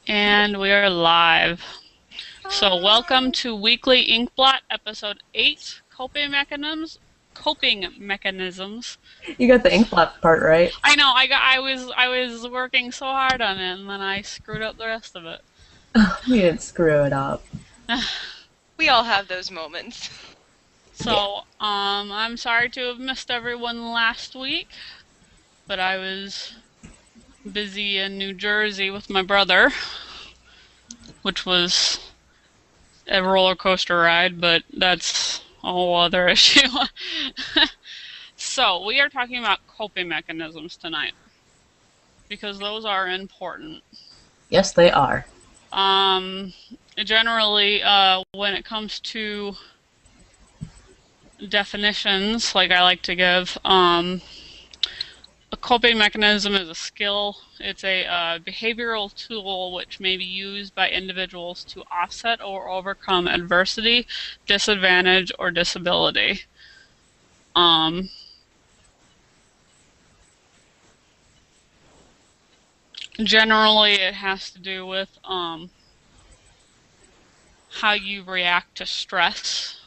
And we are live. So welcome to Weekly Inkblot, Episode 8, Coping Mechanisms. You got the Inkblot part right. I know, I was working so hard on it, and then I screwed up the rest of it. You didn't screw it up. We all have those moments. Yeah. So, I'm sorry to have missed everyone last week, but I was busy in New Jersey with my brother, which was a roller coaster ride, but that's a whole other issue. So, we are talking about coping mechanisms tonight because those are important. Yes, they are. Um, Generally, when it comes to definitions, like I like to give, a coping mechanism is a skill. It's a behavioral tool which may be used by individuals to offset or overcome adversity, disadvantage, or disability. Um, Generally, it has to do with how you react to stress.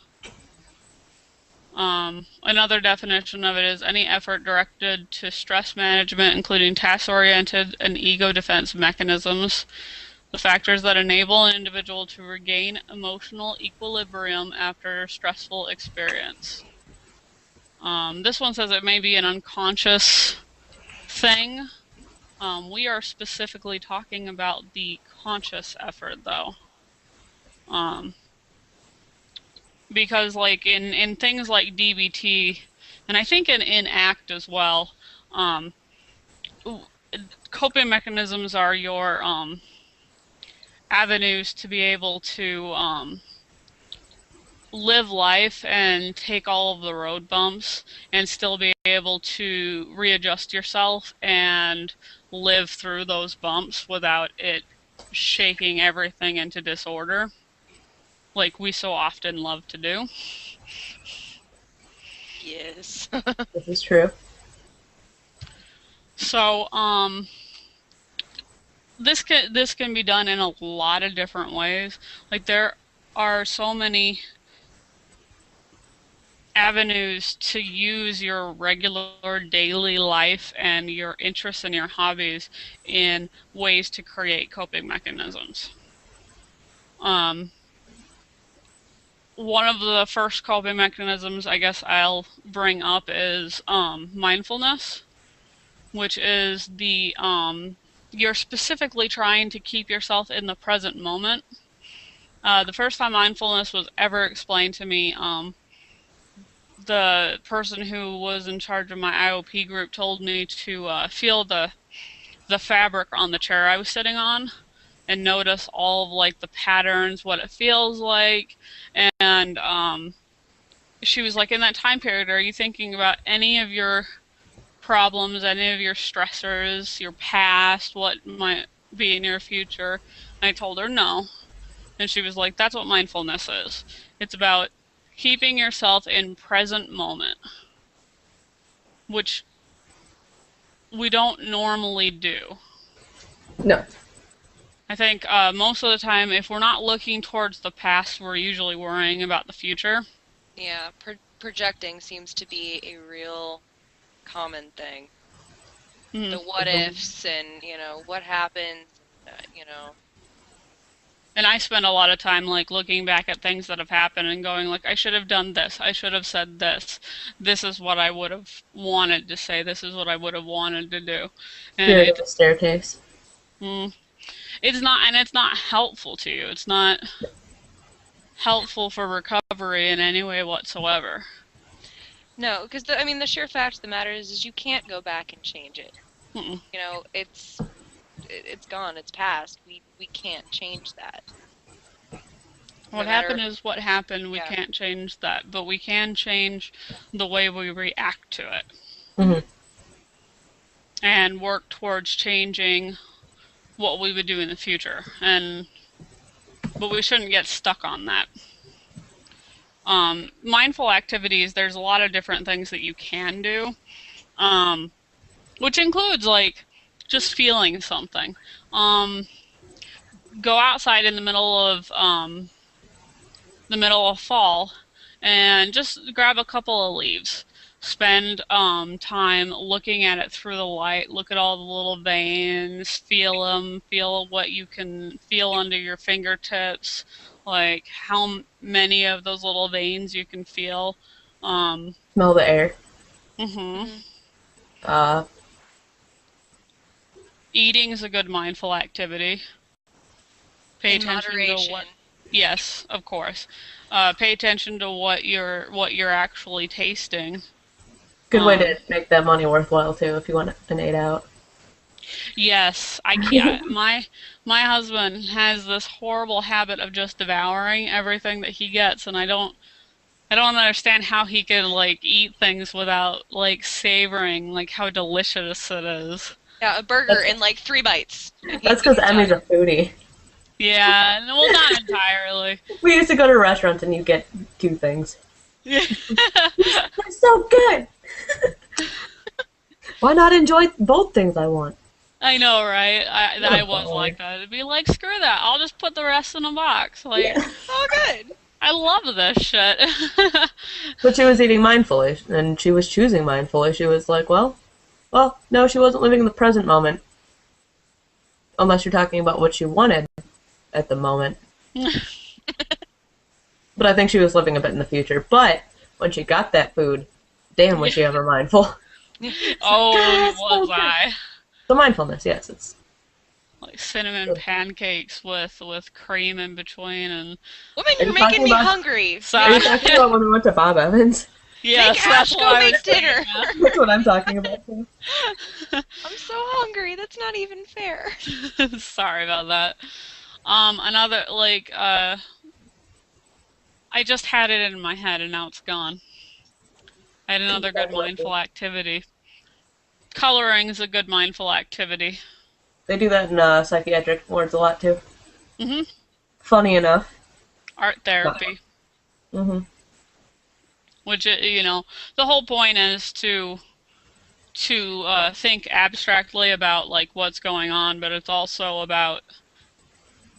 Another definition of it is any effort directed to stress management, including task-oriented and ego defense mechanisms, the factors that enable an individual to regain emotional equilibrium after a stressful experience. This one says it may be an unconscious thing. We are specifically talking about the conscious effort, though. Um, because like in things like DBT, and I think in ACT as well, um, coping mechanisms are your avenues to be able to live life and take all of the road bumps and still be able to readjust yourself and live through those bumps without it shaking everything into disorder like we so often love to do. Yes. This is true. So, this can be done in a lot of different ways. Like there are so many avenues to use your regular daily life and your interests and your hobbies in ways to create coping mechanisms. Um, One of the first coping mechanisms I guess I'll bring up is mindfulness, which is you're specifically trying to keep yourself in the present moment. The first time mindfulness was ever explained to me, the person who was in charge of my IOP group told me to feel the fabric on the chair I was sitting on and notice all of like the patterns, what it feels like, and she was like, in that time period, are you thinking about any of your problems, any of your stressors, your past, what might be in your future? And I told her no. And she was like, that's what mindfulness is. It's about keeping yourself in present moment, which we don't normally do. No. I think most of the time, if we're not looking towards the past, we're usually worrying about the future. Yeah, projecting seems to be a real common thing. The Mm-hmm. what ifs and, what happens, And I spend a lot of time like looking back at things that have happened and going like, I should have done this, I should have said this, this is what I would have wanted to say, this is what I would have wanted to do, and Fear of the staircase. mm, it's not, and it's not helpful to you. It's not helpful for recovery in any way whatsoever. No, because the sheer fact of the matter is you can't go back and change it. Mm-mm. It's gone, it's past. We can't change that. What happened is what happened. We can't change that, but we can change the way we react to it Mm-hmm. and work towards changing what we would do in the future. But we shouldn't get stuck on that. Mindful activities, there's a lot of different things that you can do, which includes like just feeling something. go outside in the middle of fall and just grab a couple of leaves. Spend time looking at it through the light. Look at all the little veins. Feel them. Feel what you can feel under your fingertips. Like how many of those little veins you can feel. Um, Smell the air. hmm Hmm. Uh, Eating is a good mindful activity. Pay In attention to moderation. what. Yes, of course. Pay attention to what you're actually tasting. good way to Um, make that money worthwhile too if you want an 8 out. Yes, I can't. My husband has this horrible habit of just devouring everything that he gets, and I don't understand how he can like eat things without like savoring like how delicious it is. Yeah, a burger That's in like 3 bites, and that's because he's Emmy's done. a foodie. Yeah, well, not entirely. We used to go to restaurants and you get 2 things. Yeah. They're so good. Why not enjoy both things I want? I know, right? What I a was like baller. that. It'd be like, screw that. I'll just put the rest in a box. Like, Yeah. Oh, good. I love this shit. But she was eating mindfully, and she was choosing mindfully. She was like, well, no, she wasn't living in the present moment, unless you're talking about what she wanted at the moment. But I think she was living a bit in the future. But when she got that food, damn, was Yeah. she ever mindful. Oh, So was good. I? The mindfulness, yes, it's Like cinnamon pancakes with cream in between and Woman, Are you're you making talking me about? hungry. Are you sorry. talking about when we went to Bob Evans? Make Yes, that's Ash what go I was make thinking dinner. That's what I'm talking about too. I'm so hungry. That's not even fair. of. Sorry about that. Another like I just had it in my head and now it's gone. I had another good mindful activity. Coloring is a good mindful activity. They do that in psychiatric wards a lot too. hmm Funny enough. Art Not therapy, fun. which the whole point is to think abstractly about like what's going on, but it's also about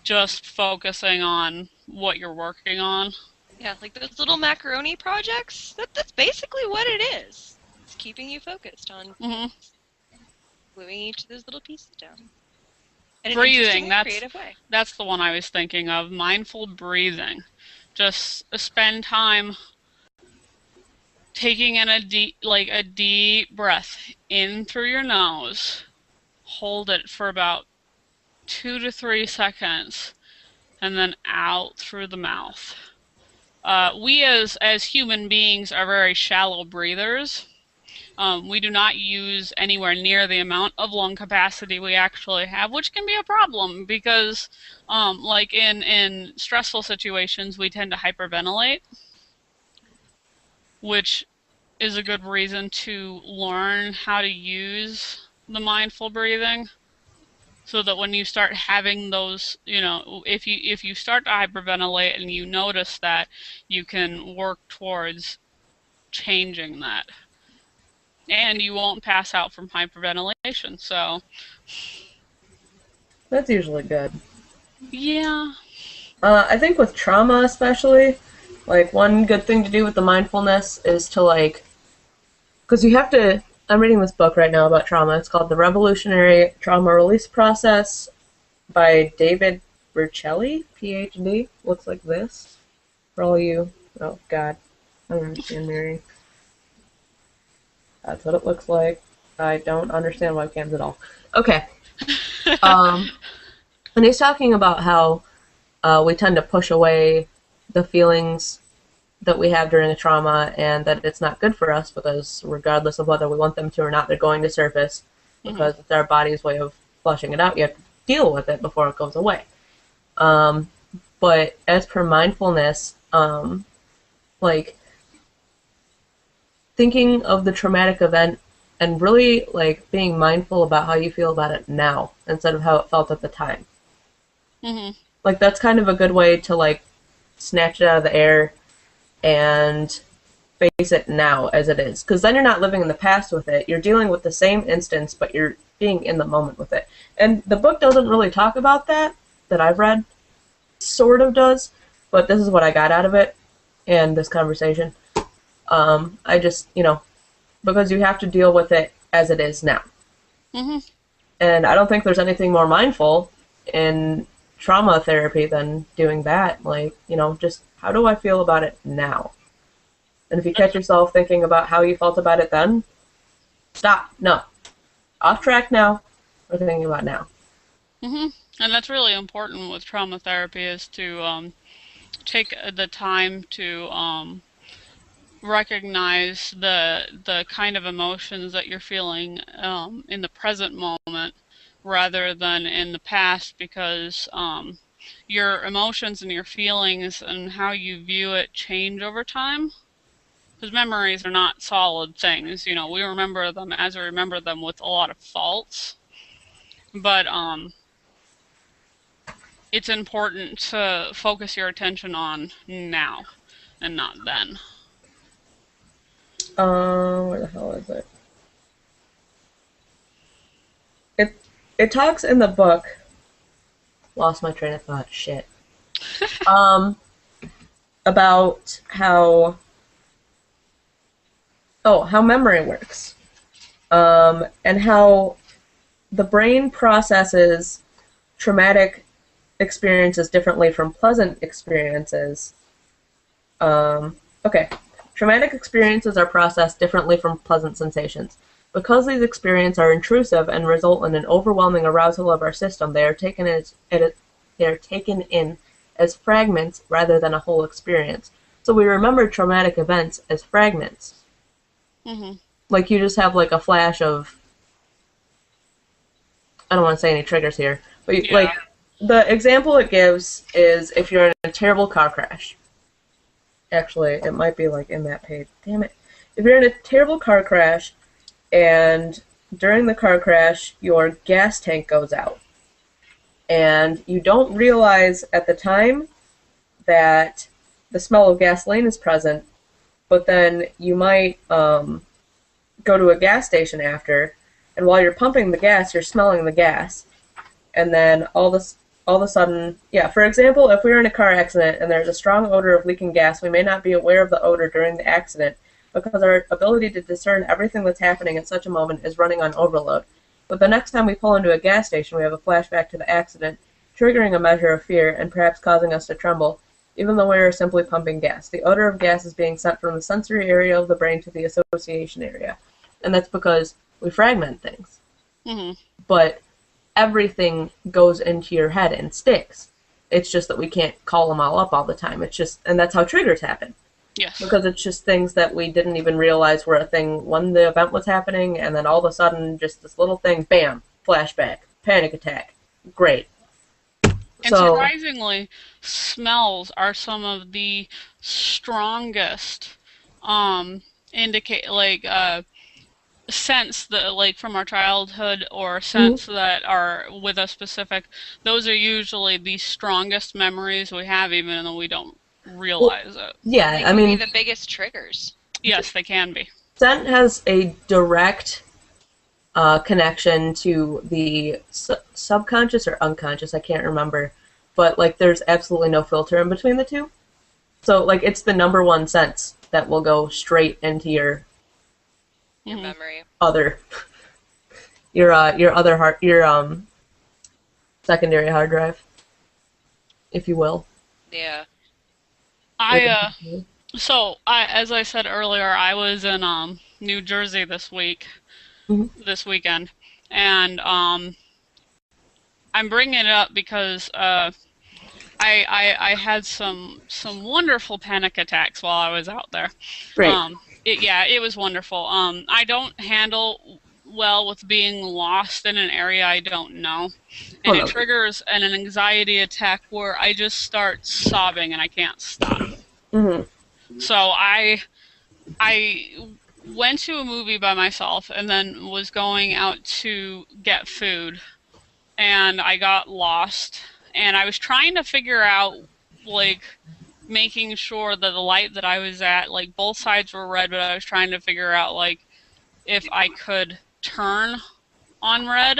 just focusing on what you're working on. Yeah, like those little macaroni projects. That's basically what it is. It's keeping you focused on hmm gluing each of those little pieces down in an Breathing, interesting and that's creative way. that's the one I was thinking of. Mindful breathing. Just spend time taking in a deep breath in through your nose. Hold it for about 2 to 3 seconds, and then out through the mouth. We as human beings are very shallow breathers. We do not use anywhere near the amount of lung capacity we actually have, which can be a problem because, like in stressful situations, we tend to hyperventilate, which is a good reason to learn how to use the mindful breathing so that when you start having those, if you start to hyperventilate and you notice that, you can work towards changing that and you won't pass out from hyperventilation. So That's usually good. yeah. I think with trauma especially, like one good thing to do with the mindfulness is to like, because you have to. I'm reading this book right now about trauma. It's called The Revolutionary Trauma Release Process by David Berceli, PhD. Looks like this. For all you, oh God, I don't understand Mary. That's what it looks like. I don't understand webcams at all. Okay. Um, and he's talking about how we tend to push away the feelings that we have during a trauma and that it's not good for us because regardless of whether we want them to or not, they're going to surface hmm because it's our body's way of flushing it out. You have to deal with it before it goes away. Um, but as per mindfulness, like thinking of the traumatic event and really like being mindful about how you feel about it now instead of how it felt at the time. hmm Like that's kind of a good way to like snatch it out of the air and face it now as it is. Because then you're not living in the past with it. You're dealing with the same instance, but you're being in the moment with it. And the book doesn't really talk about that, that I've read sort of does, but this is what I got out of it and this conversation. I just, because you have to deal with it as it is now. Mm-hmm. And I don't think there's anything more mindful in trauma therapy than doing that. Like, just how do I feel about it now? And if you catch yourself thinking about how you felt about it then, stop. No. Off track now. We're thinking about now. Mm-hmm. And that's really important with trauma therapy is to take the time to recognize the kind of emotions that you're feeling in the present moment rather than in the past because your emotions and your feelings and how you view it change over time. Because memories are not solid things. We remember them as we remember them with a lot of faults. But it's important to focus your attention on now and not then. Where the hell is it? It it talks in the book. Lost my train of thought. Shit. Um, about how memory works, and how the brain processes traumatic experiences differently from pleasant experiences. Okay. Traumatic experiences are processed differently from pleasant sensations. Because these experiences are intrusive and result in an overwhelming arousal of our system, they are taken in as fragments rather than a whole experience. So we remember traumatic events as fragments. Mm-hmm. Like you just have like a flash of, I don't want to say any triggers here, but Yeah. like the example it gives is if you're in a terrible car crash. Actually, it might be like in that page. Damn it. If you're in a terrible car crash and during the car crash your gas tank goes out and you don't realize at the time that the smell of gasoline is present, but then you might go to a gas station after, and while you're pumping the gas, you're smelling the gas, and then all of a sudden, yeah, for example, if we were in a car accident and there's a strong odor of leaking gas, we may not be aware of the odor during the accident because our ability to discern everything that's happening at such a moment is running on overload. But the next time we pull into a gas station, we have a flashback to the accident, triggering a measure of fear and perhaps causing us to tremble, even though we are simply pumping gas. The odor of gas is being sent from the sensory area of the brain to the association area. And that's because we fragment things. Mm-hmm. But everything goes into your head and sticks. It's just that we can't call them all up all the time. And that's how triggers happen. Yes. Because it's just things that we didn't even realize were a thing when the event was happening, and then all of a sudden, just this little thing, bam, flashback, panic attack. Great. And surprisingly, smells are some of the strongest indicate scents that like from our childhood or scents that are with us specific. Those are usually the strongest memories we have, even though we don't realize it. Yeah, They I can mean, be the biggest triggers. Yes, they can be. scent has a direct connection to the subconscious or unconscious, I can't remember, but like there's absolutely no filter in between the two. So like it's the number one sense that will go straight into your Memory. other your other secondary hard drive, if you will. Yeah. As I said earlier, I was in New Jersey this weekend, and I'm bringing it up because I had some wonderful panic attacks while I was out there. Great. It was wonderful. I don't handle well with being lost in an area I don't know, and it triggers an anxiety attack where I just start sobbing and I can't stop. So I went to a movie by myself and then was going out to get food, and I got lost, and I was trying to figure out like making sure that the light that I was at, like both sides were red, but I was trying to figure out like if I could turn on red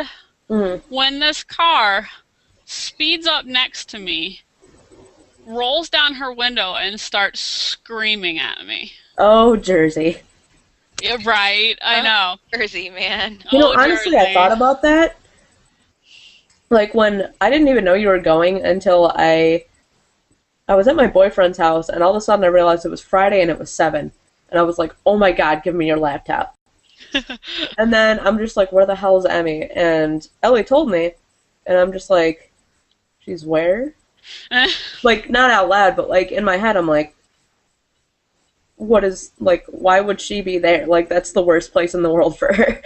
when this car speeds up next to me, rolls down her window, and starts screaming at me. Oh, Jersey. Yeah, right, I Oh, know. Jersey, man. You know, Oh, honestly, I thought Jersey. about that. Like when I didn't even know you were going until I was at my boyfriend's house, and all of a sudden I realized it was Friday and it was 7. And I was like, oh my god, give me your laptop. And then I'm just like, where the hell is Emmy? And Ellie told me, and I'm just like, she's where? Like, not out loud, but like in my head, I'm like, what is, like, why would she be there? Like, that's the worst place in the world for her.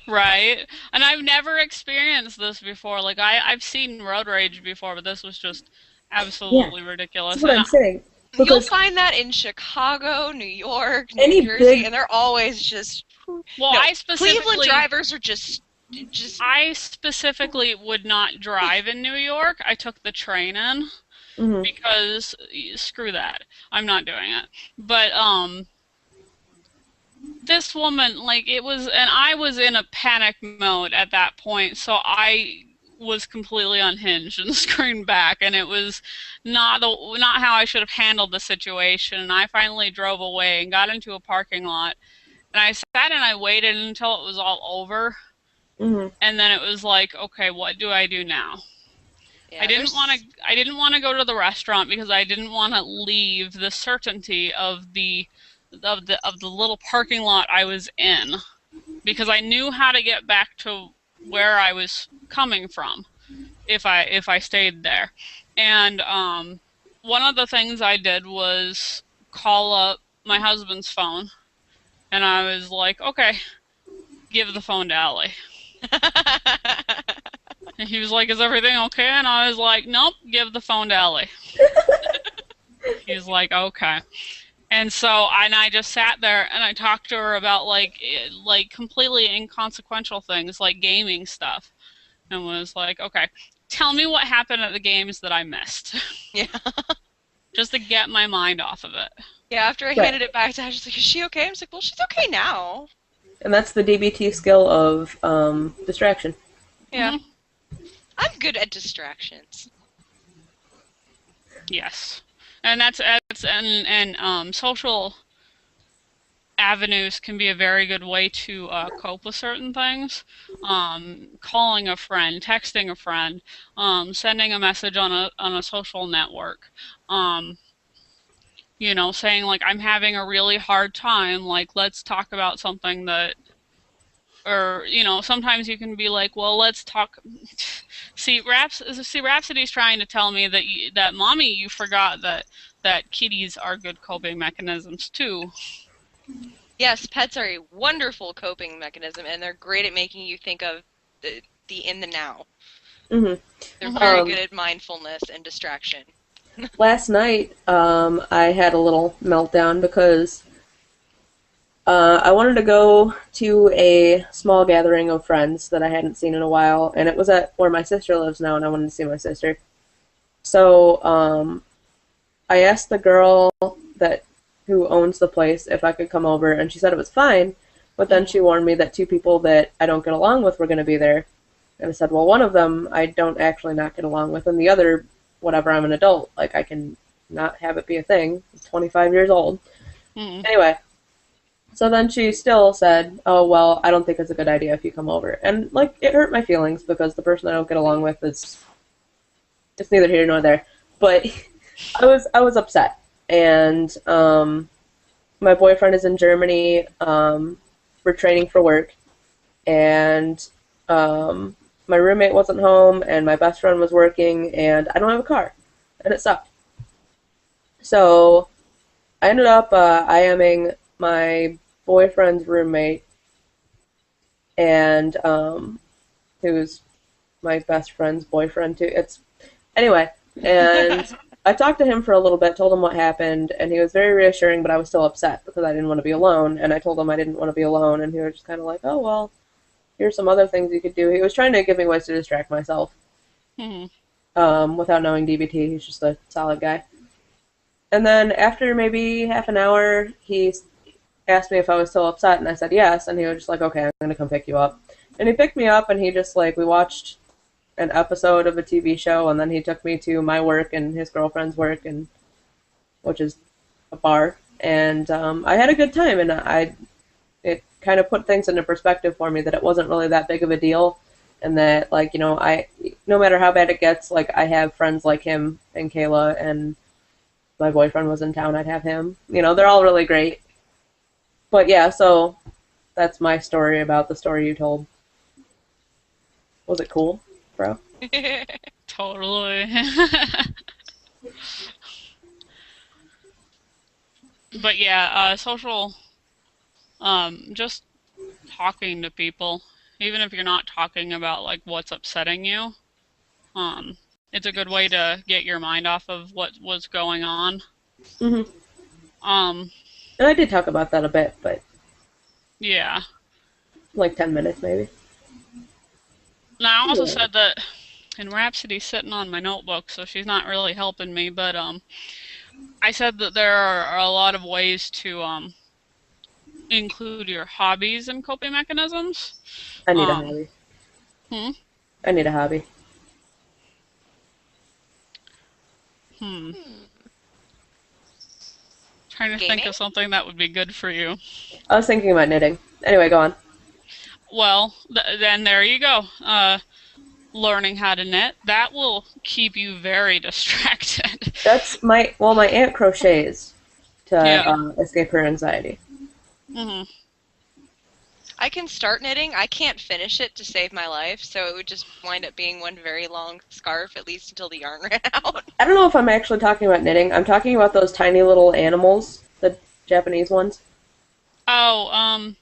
Right? And I've never experienced this before. Like I've seen road rage before, but this was just Yeah, absolutely that's ridiculous. what And I'm saying. You'll Because find that in Chicago, New York, New any Jersey, big, and they're always just well, no. Cleveland drivers are just I specifically would not drive in New York. I took the train in mhm, because screw that. I'm not doing it. But this woman, like, it was, and I was in a panic mode at that point, so I was completely unhinged and screamed back, and it was not how I should have handled the situation. And I finally drove away and got into a parking lot, and I sat and I waited until it was all over, mhm, and then it was like, okay, what do I do now? yeah. There's I didn't want to go to the restaurant because I didn't want to leave the certainty of the little parking lot I was in, because I knew how to get back to where I was coming from if I stayed there. And one of the things I did was call up my husband's phone, and I was like, okay, give the phone to Allie. And he was like, is everything okay? And I was like, nope, give the phone to Ellie. He was like, okay. And so, and I just sat there and I talked to her about like completely inconsequential things like gaming stuff, and was like, okay, tell me what happened at the games that I missed, yeah. just to get my mind off of it. Yeah, after I right. handed it back to her, she's like, is she okay? I was like, well, she's okay now. And that's the DBT skill of distraction. Yeah. Mhm. I'm good at distractions. Yes, and that's and social avenues can be a very good way to cope with certain things. Calling a friend, texting a friend, sending a message on a social network. Um, saying like I'm having a really hard time. Like let's talk about something that, or sometimes you can be like, well, let's talk. See, Rhapsody's trying to tell me that mommy, you forgot that kitties are good coping mechanisms too. Yes, pets are a wonderful coping mechanism, and they're great at making you think of the in the now. Hmm. They're Mhm. very good at mindfulness and distraction. Last night, I had a little meltdown because I wanted to go to a small gathering of friends that I hadn't seen in a while, and it was at where my sister lives now, and I wanted to see my sister. So I asked the girl that who owns the place if I could come over, and she said it was fine. But then she warned me that 2 people that I don't get along with were going to be there, and I said, well, one of them I don't actually not get along with, and the other, whatever, I'm an adult, like I can not have it be a thing. I'm 25 years old. Mhm. Anyway, so then she still said, oh, well, I don't think it's a good idea if you come over. And, like, it hurt my feelings because the person I don't get along with is, it's neither here nor there. But I was upset. And my boyfriend is in Germany for training for work. And my roommate wasn't home, and my best friend was working, and I don't have a car. And it sucked. So I ended up IMing my boyfriend's roommate, and who's my best friend's boyfriend too. It's anyway, and I talked to him for a little bit, told him what happened, and he was very reassuring. But I was still upset because I didn't want to be alone, and I told him I didn't want to be alone, and he was just kind of like, "Oh well, here's some other things you could do." He was trying to give me ways to distract myself Mhm. without knowing DBT. He's just a solid guy. And then after maybe half an hour, he asked me if I was still upset, and I said yes, and he was just like, okay, I'm going to come pick you up. And he picked me up, and he just, like, we watched an episode of a TV show, and then he took me to my work and his girlfriend's work, and which is a bar, and I had a good time, and it kind of put things into perspective for me that it wasn't really that big of a deal, and that, like, you know, no matter how bad it gets, like, I have friends like him and Kayla, and my boyfriend was in town, I'd have him. You know, they're all really great. But yeah, so that's my story about the story you told. Was it cool, bro? Totally. But yeah, social, just talking to people, even if you're not talking about like what's upsetting you, um, it's a good way to get your mind off of what was going on. Mm-hmm. Um, And I did talk about that a bit, but yeah. like 10 minutes maybe. And I also Yeah. said that, and Rhapsody's sitting on my notebook, so she's not really helping me, but I said that there are a lot of ways to include your hobbies and coping mechanisms. I need a Um, hobby. hmm, I need a hobby. hmm. Trying to think Gaming? of something that would be good for you. I was thinking about knitting. Anyway, go on. Well, then there you go. Learning how to knit. That will keep you very distracted. That's my aunt crochets to Yeah. escape her anxiety. Hmm. I can start knitting. I can't finish it to save my life, so it would just wind up being one very long scarf, at least until the yarn ran out. I don't know if I'm actually talking about knitting. I'm talking about those tiny little animals, the Japanese ones. Oh,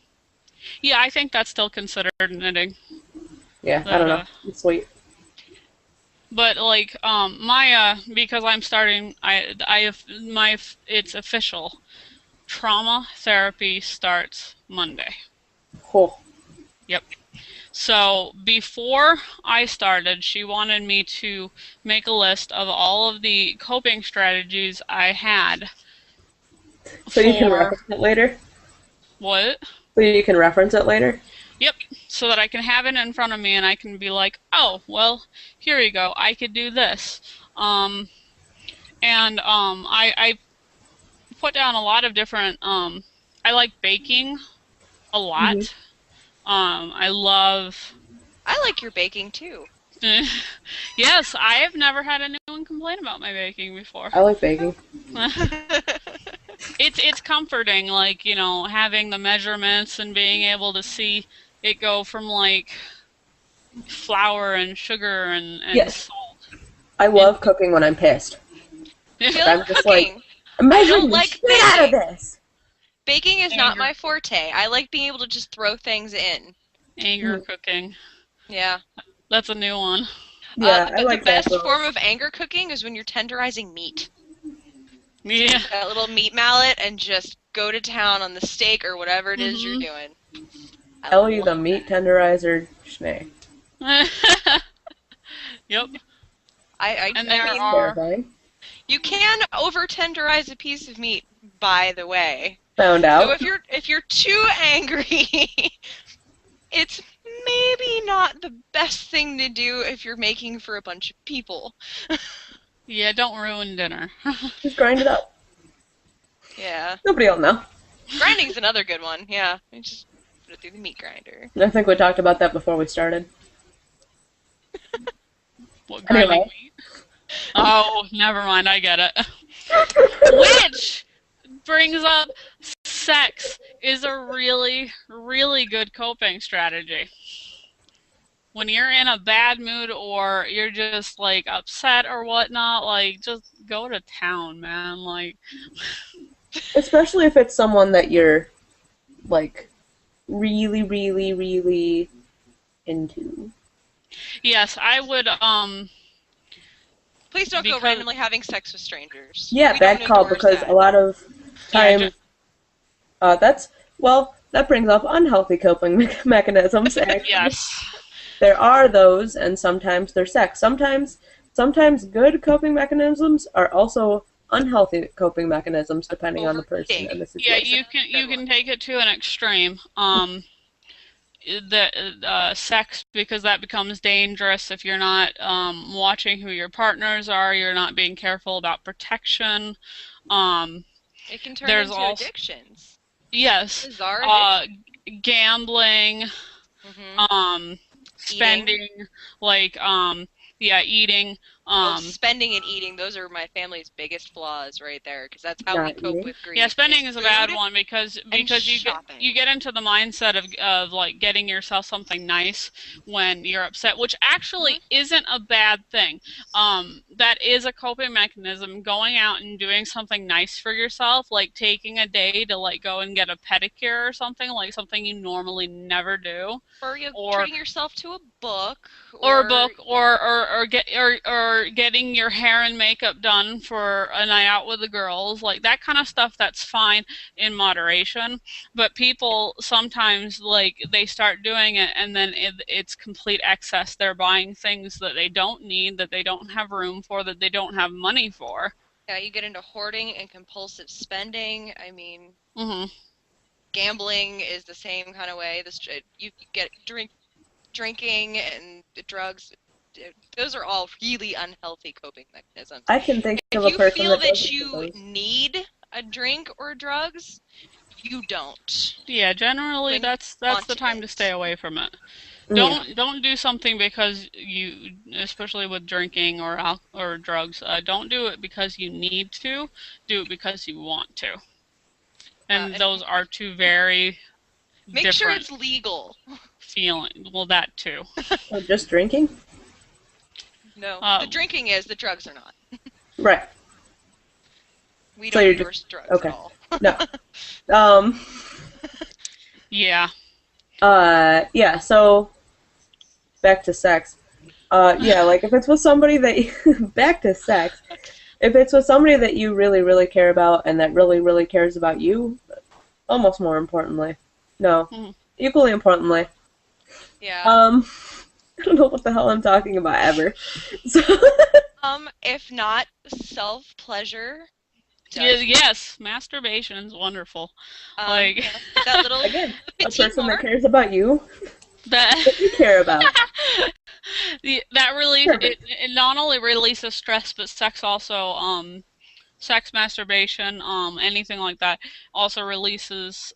yeah, I think that's still considered knitting. Yeah, I That, don't know. It's sweet. but like, because I'm starting, I have it's official. Trauma therapy starts Monday. Cool. Yep. So before I started, she wanted me to make a list of all of the coping strategies I had So you can for reference it later? what? So you can reference it later? Yep. So that I can have it in front of me and I can be like, oh, well, here you go. I could do this. I put down a lot of different. I like baking a Mm-hmm. lot. I love. I like your baking too. Yes, I have never had anyone complain about my baking before. I like baking. It's comforting, like, you know, having the measurements and being able to see it go from like flour and sugar and Yes. salt. I love cooking when I'm pissed. Feel I'm like just like, cooking. I'm I measuring don't the like shit out of baking. this. Baking is not Anger. my forte. I like being able to just throw things in. Anger cooking. Yeah. That's a new one. Yeah, I But the like that. best form of anger cooking is when you're tenderizing meat. Yeah. That little meat mallet and just go to town on the steak or whatever it is you're Mhm. doing. I Ellie the love meat tenderizer schnee. Yep. I And there mean, are. Terrifying. you can over tenderize a piece of meat, by the way. Found So out. if you're too angry, it's maybe not the best thing to do if you're making for a bunch of people. Yeah, don't ruin dinner. Just grind it up. Yeah. Nobody will know. Grinding's another good one, yeah. You just put it through the meat grinder. I think we talked about that before we started. What, grinding Anyway. meat? Oh, never mind. I get it. Which brings up sex is a really, really good coping strategy. When you're in a bad mood or you're just like upset or whatnot, like just go to town, man. Like, Especially if it's someone that you're, like, really, really, really into. yes, I would. Please don't go Because- randomly having sex with strangers. Yeah, We bad don't call, endorse because that. a lot of Yeah, time, that brings up unhealthy coping mechanisms, actually. yes. There are those, and sometimes they're sex. Sometimes good coping mechanisms are also unhealthy coping mechanisms, depending on the person and the Yeah, situation. you can take it to an extreme. the sex, because that becomes dangerous if you're not watching who your partners are, you're not being careful about protection. Um, It can turn there's into also, addictions. yes, Bizarre uh, addiction. gambling, Hmm. um, Eating. spending, like, yeah, eating, Oh, um, spending and eating, those are my family's biggest flaws right there, because that's how we Not cope eating. with yeah, grief, is spending is a bad food one and because you shopping. get into the mindset of like getting yourself something nice when you're upset, which Hmm. actually isn't a bad thing. That is a coping mechanism. Going out and doing something nice for yourself, like taking a day to like go and get a pedicure or something, like something you normally never do, Or you or treating yourself to a book, or a or book, or getting your hair and makeup done for a night out with the girls, like that kind of stuff. That's fine in moderation, but people sometimes like they start doing it and then it's complete excess. They're buying things that they don't need, that they don't have room for, that they don't have money for. yeah, you get into hoarding and compulsive spending. I mean, Hmm. gambling is the same kind of way. You get drinking and the drugs. Those are all really unhealthy coping mechanisms. I can think If of a you person feel that that doesn't do you those. need a drink or drugs, you don't Yeah, generally when you that's the want time to stay it. away from it. Yeah. Don't do something because you, especially with drinking or or drugs. Don't do it because you need to. Do it because you want to. And And those are two very make sure different it's legal. feelings. Well, that too. Oh, just drinking? No, Uh, the drinking is, the drugs are not. Right. We So don't you're just endorse drugs at okay. all. No. Um. yeah. Yeah. So back to sex. Yeah. Like if it's with somebody that back to sex. If it's with somebody that you really, really care about and that really, really cares about you, almost more importantly. No. Mhm. Equally importantly. Yeah. Um. I don't know what the hell I'm talking about ever. So. If not, self pleasure Yeah, does. yes, masturbation is wonderful. Like You know, that little Again, a petite person that mark. cares about you, that. that you care about. That relief Perfect. it not only releases stress, but sex also sex, masturbation, anything like that also releases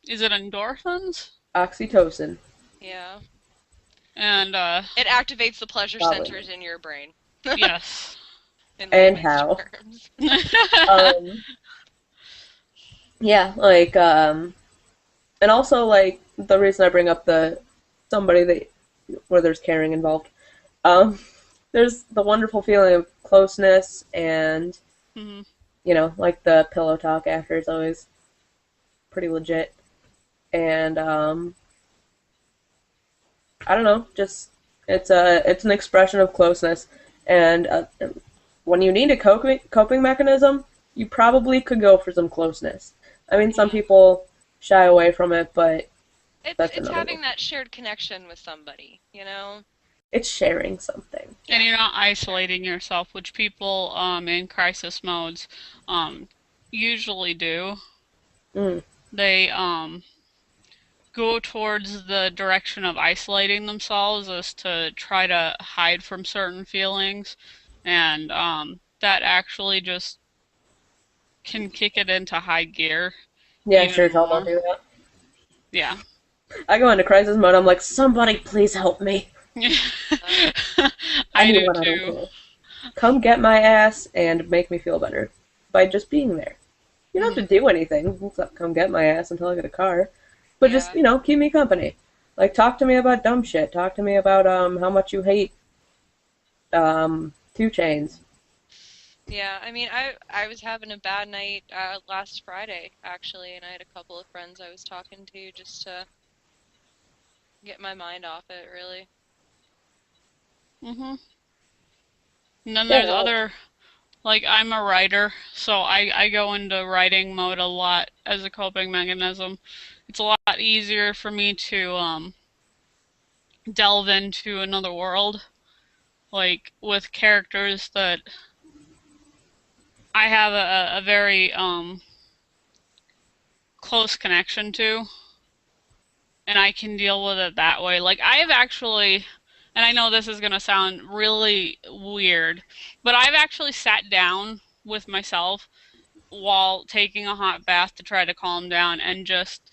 is it endorphins? Oxytocin, Yeah. And It activates the pleasure probably. centers in your brain, yes. in And layman's how. terms. Um, yeah, like, and also, like, the reason I bring up the somebody that, where there's caring involved, um, there's the wonderful feeling of closeness and, Mhm. like the pillow talk after is always pretty legit. And, I don't know, just, it's an expression of closeness. And, when you need a coping mechanism, you probably could go for some closeness. I mean, some Yeah. people shy away from it, but that's It's another one. having that shared connection with somebody, you know? It's sharing something. And Yeah. you're not Sure. isolating yourself, which people in crisis modes um usually do. Mm. They go towards the direction of isolating themselves as to try to hide from certain feelings, and that actually just can kick it into high gear Yeah, even sure as hell don't more. do that. Yeah. I go into crisis mode. I'm like, somebody please help me. Uh, I do Anyone, I don't too. care. Come get my ass and make me feel better by just being there. You don't Mhm. have to do anything except come get my ass until I get a car. But just, yeah. keep me company. Like, talk to me about dumb shit. Talk to me about how much you hate 2 Chains. Yeah, I mean, I was having a bad night last Friday actually, and I had a couple of friends I was talking to just to get my mind off it, really. Mhm. And then Yeah, there's other, like, I'm a writer, so I go into writing mode a lot as a coping mechanism. It's a lot easier for me to delve into another world, like with characters that I have a very close connection to. and I can deal with it that way. Like I've actually, and I know this is going to sound really weird, but I've actually sat down with myself while taking a hot bath to try to calm down and just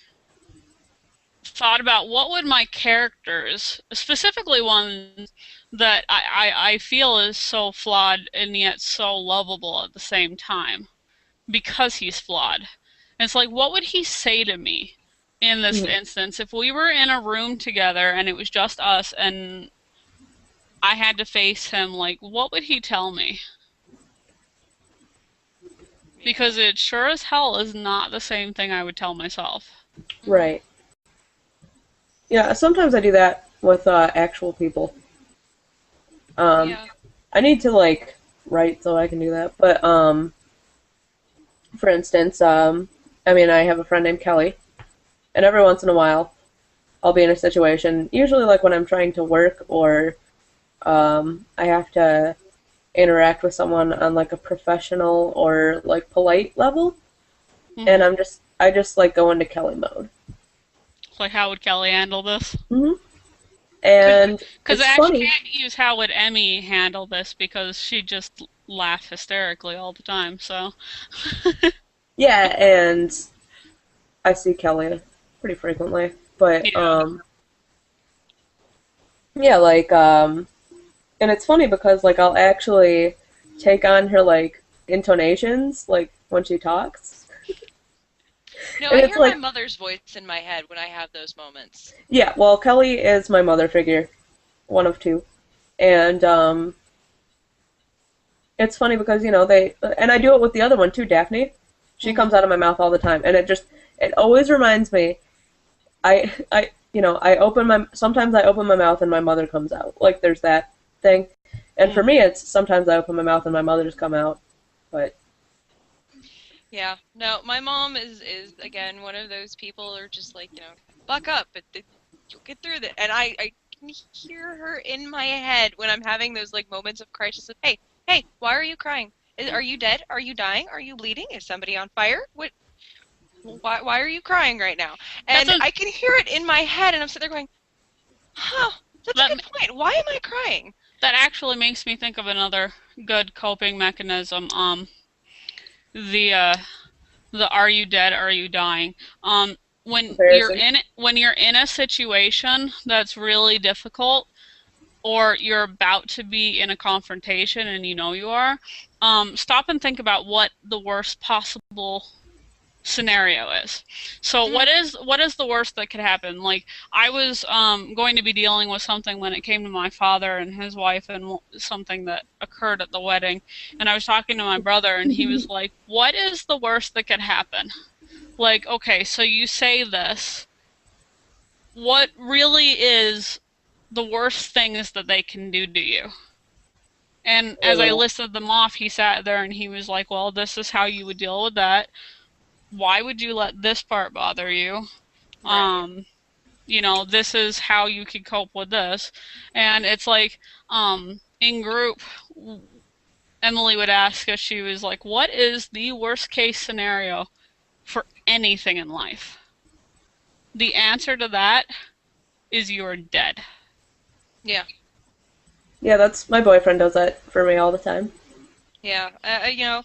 thought about what would my characters, specifically one that I feel is so flawed and yet so lovable at the same time because he's flawed. And it's like, what would he say to me in this Mhm. instance if we were in a room together and it was just us and I had to face him? Like, what would he tell me? Yeah. Because it sure as hell is not the same thing I would tell myself. Hmm. Right. Yeah, sometimes I do that with actual people. Um, Yeah. I need to like write so I can do that. But for instance, I mean, I have a friend named Kelly, and every once in a while, I'll be in a situation, usually like when I'm trying to work or I have to interact with someone on like a professional or like polite level, and Hmm. I just like go into Kelly mode. Like, how would Kelly handle this? hmm Because And I it's actually funny. can't use how would Emmy handle this because she just laugh hysterically all the time. So, Yeah, and I see Kelly pretty frequently. But yeah. yeah, like and it's funny because like I'll actually take on her like intonations like when she talks. No, And I it's hear my like mother's voice in my head when I have those moments. yeah, well Kelly is my mother figure, one of two. And it's funny because you know they and I do it with the other one too, Daphne. She Hmm. comes out of my mouth all the time and it always reminds me I you know, I open my sometimes I open my mouth and my mother comes out. Like there's that thing. And for Hmm. me it's sometimes I open my mouth and my mother's come out. But Yeah. No, my mom is again one of those people who are just like, buck up, you'll get through that. And I can hear her in my head when I'm having those like moments of crisis of, hey, hey, why are you crying? Are you dead? Are you dying? Are you bleeding? Is somebody on fire? Why are you crying right now? That's And a I can hear it in my head, and I'm sitting there going, huh, that's a that good point. Why am I crying? that actually makes me think of another good coping mechanism. The are you dead? Are you dying? Um, comparison. when you're in a situation that's really difficult, or you're about to be in a confrontation and you know you are, stop and think about what the worst possible scenario is. So Hmm. what is the worst that could happen? Like I was going to be dealing with something when it came to my father and his wife and something that occurred at the wedding, and I was talking to my brother and he was like, "What is the worst that could happen?" Like, okay, so you say this. What really is the worst things that they can do to you? And as I Uh, listed them off, he sat there and he was like, "Well, this is how you would deal with that. Why would you let this part bother you? Right. Um, this is how you could cope with this." And it's like, in group, Emily would ask us, she was like, "What is the worst case scenario for anything in life?" The answer to that is you're dead. Yeah. yeah, that's my boyfriend does that for me all the time. Yeah.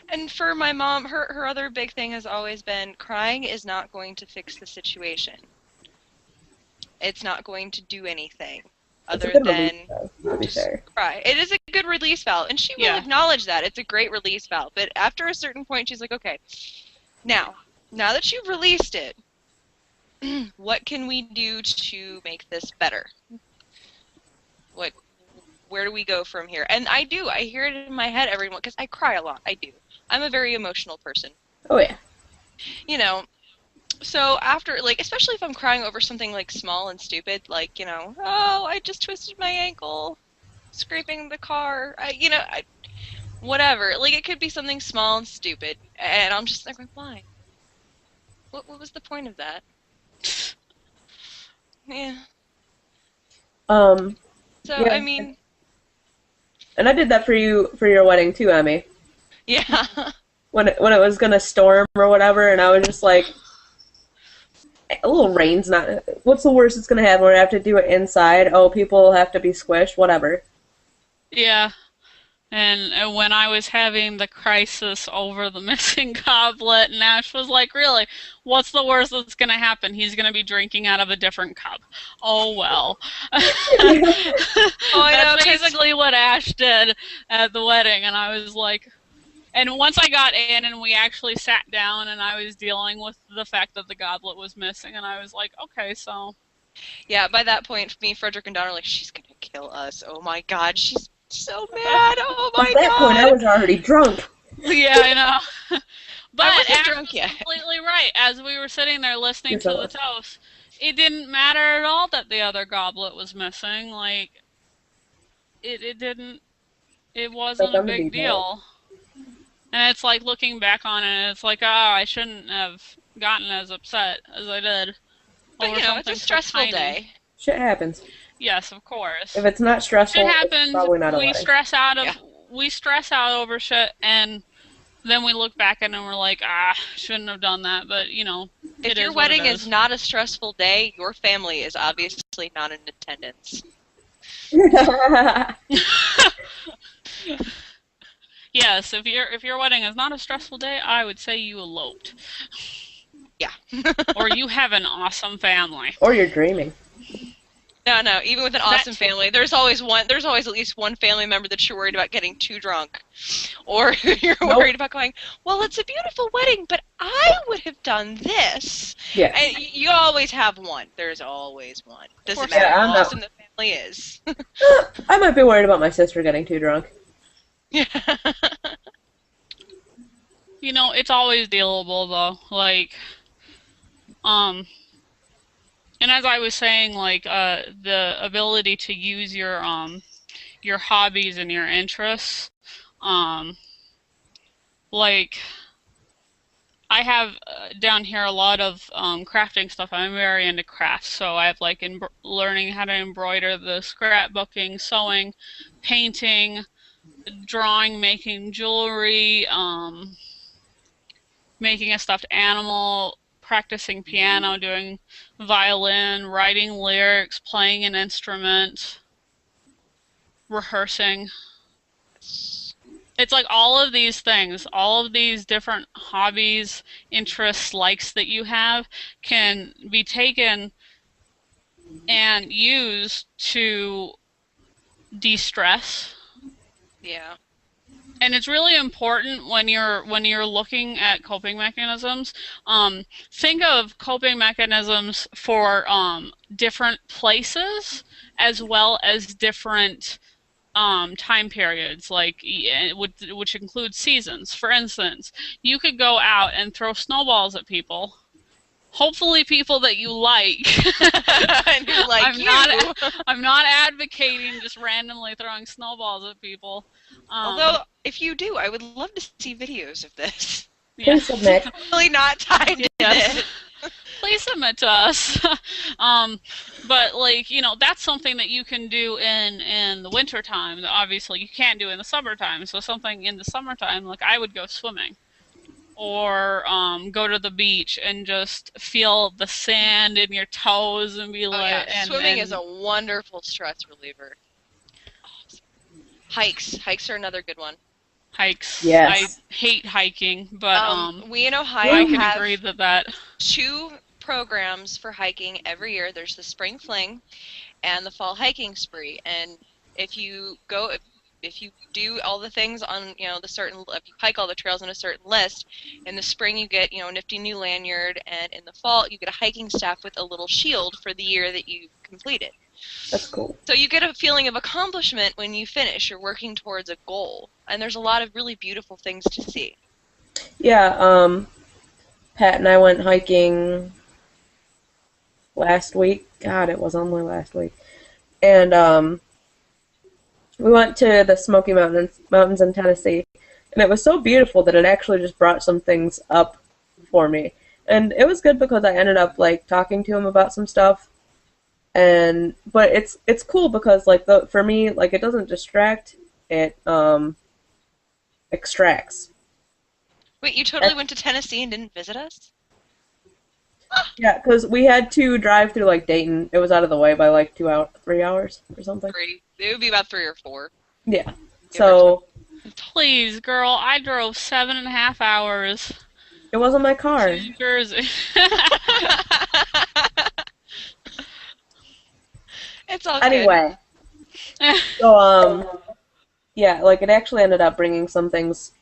And for my mom, her other big thing has always been crying is not going to fix the situation. It's not going to do anything It's a other good release than though, to be just fair. cry. It is a good release valve, and she will Yeah. acknowledge that. It's a great release valve. But after a certain point, she's like, okay, now, now that you've released it, what can we do to make this better? What, where do we go from here? And I do. I hear it in my head every month because I cry a lot. I do. I'm a very emotional person. Oh yeah. You know, so after like especially if I'm crying over something like small and stupid like oh I just twisted my ankle scraping the car whatever, like it could be something small and stupid and I'm just like why what was the point of that? Yeah, Um so yeah. I mean, And I did that for you for your wedding too, Emmy. yeah. When it was gonna storm or whatever and I was just like a little rain's not. What's the worst that's gonna happen? We're gonna have to do it inside. Oh, people have to be squished. Whatever. Yeah. And when I was having the crisis over the missing goblet, and Ash was like, really, what's the worst that's going to happen? He's going to be drinking out of a different cup. Oh, well. Oh, I know, That's 'cause basically what Ash did at the wedding. And I was like, and once I got in and we actually sat down and I was dealing with the fact that the goblet was missing, and I was like, okay, so. yeah, by that point, me, Frederick, and Don are like, she's gonna kill us. Oh my god, she's so mad. Oh At my that point, I god. was already drunk. Yeah, I know. But I wasn't Ash drunk was yet. completely right. As we were sitting there listening Yes, to I the was. toast, it didn't matter at all that the other goblet was missing. Like, it didn't, it Like wasn't a on the big details. deal. And it's like looking back on it, it's like, oh, I shouldn't have gotten as upset as I did But over it's a something so stressful tiny. day. Shit happens. Yes, of course. If it's not Shit stressful, it's happens. probably not a We wedding. stress out Yeah. of, we stress out over shit, and then we look back at it and we're like, ah, shouldn't have done that. But you know, If it your is what it wedding is is. not a stressful day, your family is obviously not in attendance. Yes, if your wedding is not a stressful day, I would say you eloped. Yeah. Or you have an awesome family. Or you're dreaming. No, even with an awesome family, there's always at least one family member that you're worried about getting too drunk. Or you're worried about going, well, it's a beautiful wedding, but I would have done this. Yeah. And you always have one. There's always one. Doesn't course. matter Yeah, how I'm awesome the family is. I might be worried about my sister getting too drunk. Yeah. You know, it's always dealable though. Like, and as I was saying, like, the ability to use your hobbies and your interests, um, like, I have down here a lot of crafting stuff. I'm very into crafts, so I have like learning how to embroider, the scrapbooking, sewing, painting, drawing, making jewelry, making a stuffed animal, practicing piano, doing violin, writing lyrics, playing an instrument, rehearsing. It's like all of these things, all of these different hobbies, interests, likes that you have can be taken and used to de-stress. Yeah. And it's really important when you're looking at coping mechanisms. Think of coping mechanisms for different places as well as different time periods, like which includes seasons. For instance, you could go out and throw snowballs at people. Hopefully, people that you like. And who like I'm you. I'm not advocating just randomly throwing snowballs at people. Although, if you do, I would love to see videos of this. Please submit. Really not tied to Yes. this. Please submit to us. But like, you know, that's something that you can do in the winter time that obviously you can't do in the summertime. So something in the summertime, like I would go swimming or go to the beach and just feel the sand in your toes and be Oh like, yeah, swimming is a wonderful stress reliever. Awesome. Hikes are another good one. hikes. Yes. I hate hiking, but We in Ohio I can have agree that 2 programs for hiking every year. There's the spring fling and the fall hiking spree. And if you do all the things on, if you hike all the trails on a certain list, in the spring you get, a nifty new lanyard, and in the fall you get a hiking staff with a little shield for the year that you completed. That's cool. So you get a feeling of accomplishment when you finish. You're working towards a goal. And there's a lot of really beautiful things to see. Yeah, Pat and I went hiking last week. God, it was only last week. And we went to the Smoky Mountains in Tennessee, and it was so beautiful that it actually just brought some things up for me. And it was good because I ended up like talking to him about some stuff. But it's cool because like for me, like it doesn't distract, it extracts. Wait, you totally went to Tennessee and didn't visit us? Yeah, because we had to drive through like Dayton. It was out of the way by like 2 hours, 3 hours or something. Three. It would be about 3 or 4, Yeah. give or take. So Please, girl, I drove 7.5 hours it wasn't my to car. New Jersey. It's all good. Anyway, so yeah, like it actually ended up bringing some things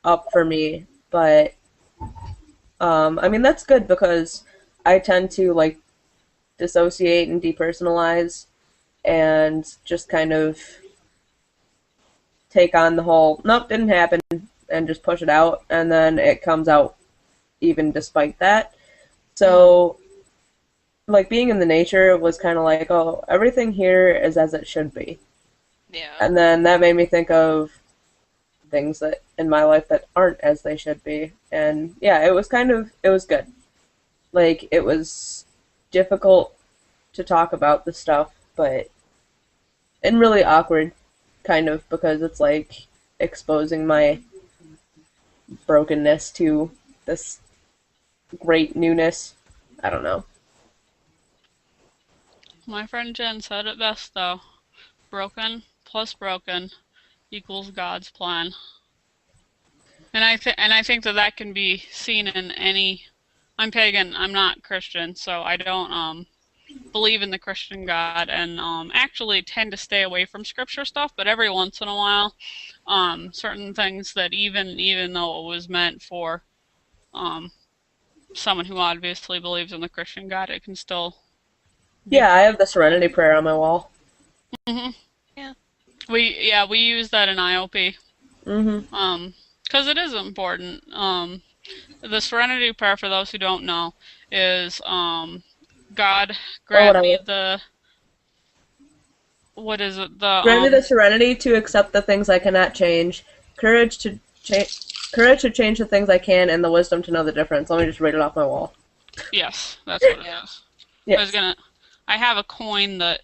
up for me, but I mean that's good because I tend to like dissociate and depersonalize and just kind of take on the whole nope, didn't happen and just push it out and then it comes out even despite that. So like being in the nature was kind of like, oh, everything here is as it should be. Yeah. And then that made me think of things that in my life that aren't as they should be. And yeah, it was good. Like it was difficult to talk about the stuff, but and really awkward kind of because it's like exposing my brokenness to this great newness. I don't know. My friend Jen said it best, though. Broken plus broken equals God's plan. And I think that that can be seen in any. I'm pagan. I'm not Christian, so I don't believe in the Christian God, and actually tend to stay away from scripture stuff. But every once in a while, certain things that even though it was meant for um, someone who obviously believes in the Christian God, it can still be Yeah, I have the truthful. Serenity Prayer on my wall. hmm Yeah. we use that in IOP. Mm-hmm. Because it is important. The Serenity Prayer, for those who don't know, is God Or grant me whatever. the what is it the Grant me the serenity to accept the things I cannot change, courage to courage to change the things I can, and the wisdom to know the difference. Let me just read it off my wall. yes, that's what it Yeah. is. I was Yes. gonna I have a coin that